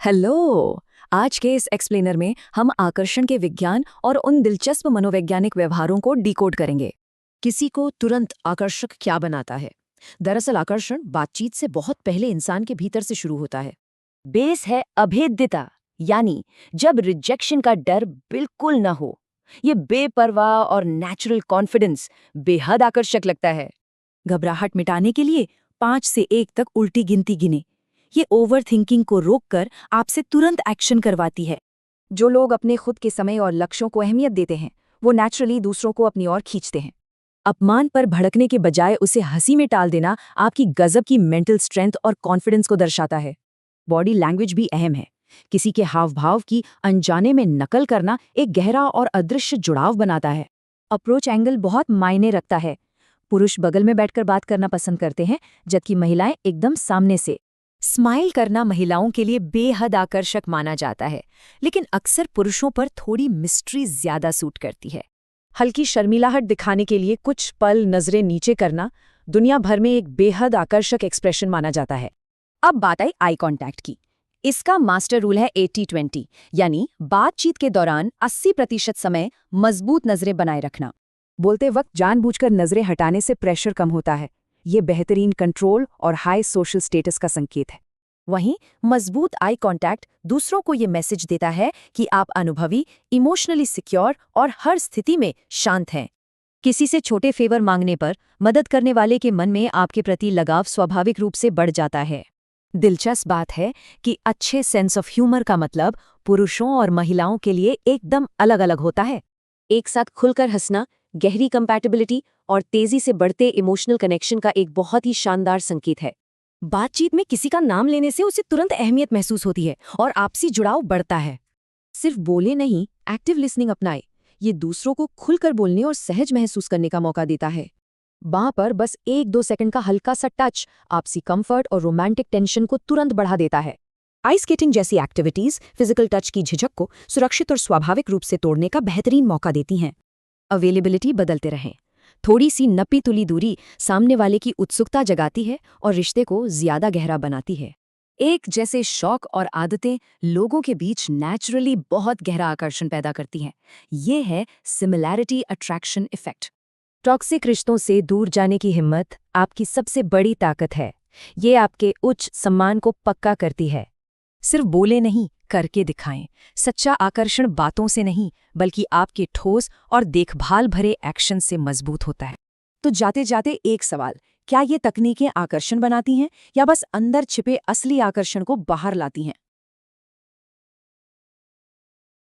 Hello. आज के इस एक्सप्लेनर में हम आकर्षण के विज्ञान और उन दिलचस्प मनोवैज्ञानिक व्यवहारों को डिकोड करेंगे। किसी को तुरंत आकर्षक क्या बनाता है? दरअसल आकर्षण बातचीत से बहुत पहले इंसान के भीतर से शुरू होता है। बेस है अभेद्यता, यानी जब रिजेक्शन का डर बिल्कुल न हो। ये बेपरवाह और नेचुरल कॉन्फिडेंस बेहद आकर्षक लगता है। घबराहट मिटाने के लिए 5 से 1 तक उल्टी गिनती गिने। ये ओवर थिंकिंग को रोककर आपसे तुरंत एक्शन करवाती है। जो लोग अपने खुद के समय और लक्ष्यों को अहमियत देते हैं, वो नेचुरली दूसरों को अपनी ओर खींचते हैं। अपमान पर भड़कने के बजाय उसे हंसी में टाल देना आपकी गजब की मेंटल स्ट्रेंथ और कॉन्फिडेंस को दर्शाता है। बॉडी लैंग्वेज भी अहम है। किसी के हाव भाव की अनजाने में नकल करना एक गहरा और अदृश्य जुड़ाव बनाता है। अप्रोच एंगल बहुत मायने रखता है। पुरुष बगल में बैठकर बात करना पसंद करते हैं, जबकि महिलाएं एकदम सामने से। स्माइल करना महिलाओं के लिए बेहद आकर्षक माना जाता है, लेकिन अक्सर पुरुषों पर थोड़ी मिस्ट्री ज्यादा सूट करती है। हल्की शर्मिलाहट दिखाने के लिए कुछ पल नजरें नीचे करना दुनिया भर में एक बेहद आकर्षक एक्सप्रेशन माना जाता है। अब बात आई आई कांटेक्ट की। इसका मास्टर रूल है 80-20, यानी बातचीत के दौरान 80% समय मजबूत नजरें बनाए रखना। बोलते वक्त जानबूझकर नजरें हटाने से प्रेशर कम होता है। ये बेहतरीन कंट्रोल और हाई सोशल स्टेटस का संकेत है। वहीं मजबूत आई कांटेक्ट दूसरों को ये मैसेज देता है कि आप अनुभवी, इमोशनली सिक्योर और हर स्थिति में शांत हैं। किसी से छोटे फेवर मांगने पर मदद करने वाले के मन में आपके प्रति लगाव स्वाभाविक रूप से बढ़ जाता है। दिलचस्प बात है कि अच्छे सेंस ऑफ ह्यूमर का मतलब पुरुषों और महिलाओं के लिए एकदम अलग-अलग होता है। एक साथ खुलकर हंसना, गहरी कंपैटिबिलिटी और तेजी से बढ़ते इमोशनल कनेक्शन का एक बहुत ही शानदार संकेत है। बातचीत में किसी का नाम लेने से उसे तुरंत अहमियत महसूस होती है और आपसी जुड़ाव बढ़ता है। सिर्फ बोले नहीं, एक्टिव लिसनिंग अपनाए। ये दूसरों को खुलकर बोलने और सहज महसूस करने का मौका देता है। बांह पर बस 1-2 सेकंड का हल्का सा टच आपसी कंफर्ट और रोमांटिक टेंशन को तुरंत बढ़ा देता है। आइस स्केटिंग जैसी एक्टिविटीज फिजिकल टच की झिझक को सुरक्षित और स्वाभाविक रूप से तोड़ने का बेहतरीन मौका देती हैं। अवेलेबिलिटी बदलते रहें। थोड़ी सी नपी तुली दूरी सामने वाले की उत्सुकता जगाती है और रिश्ते को ज्यादा गहरा बनाती है। एक जैसे शौक और आदतें लोगों के बीच नेचुरली बहुत गहरा आकर्षण पैदा करती हैं। ये है सिमिलैरिटी अट्रैक्शन इफेक्ट। टॉक्सिक रिश्तों से दूर जाने की हिम्मत आपकी सबसे बड़ी ताकत है। ये आपके उच्च सम्मान को पक्का करती है। सिर्फ बोले नहीं, करके दिखाएं। सच्चा आकर्षण बातों से नहीं, बल्कि आपके ठोस और देखभाल भरे एक्शन से मजबूत होता है। तो जाते जाते एक सवाल, क्या ये तकनीकें आकर्षण बनाती हैं या बस अंदर छिपे असली आकर्षण को बाहर लाती हैं?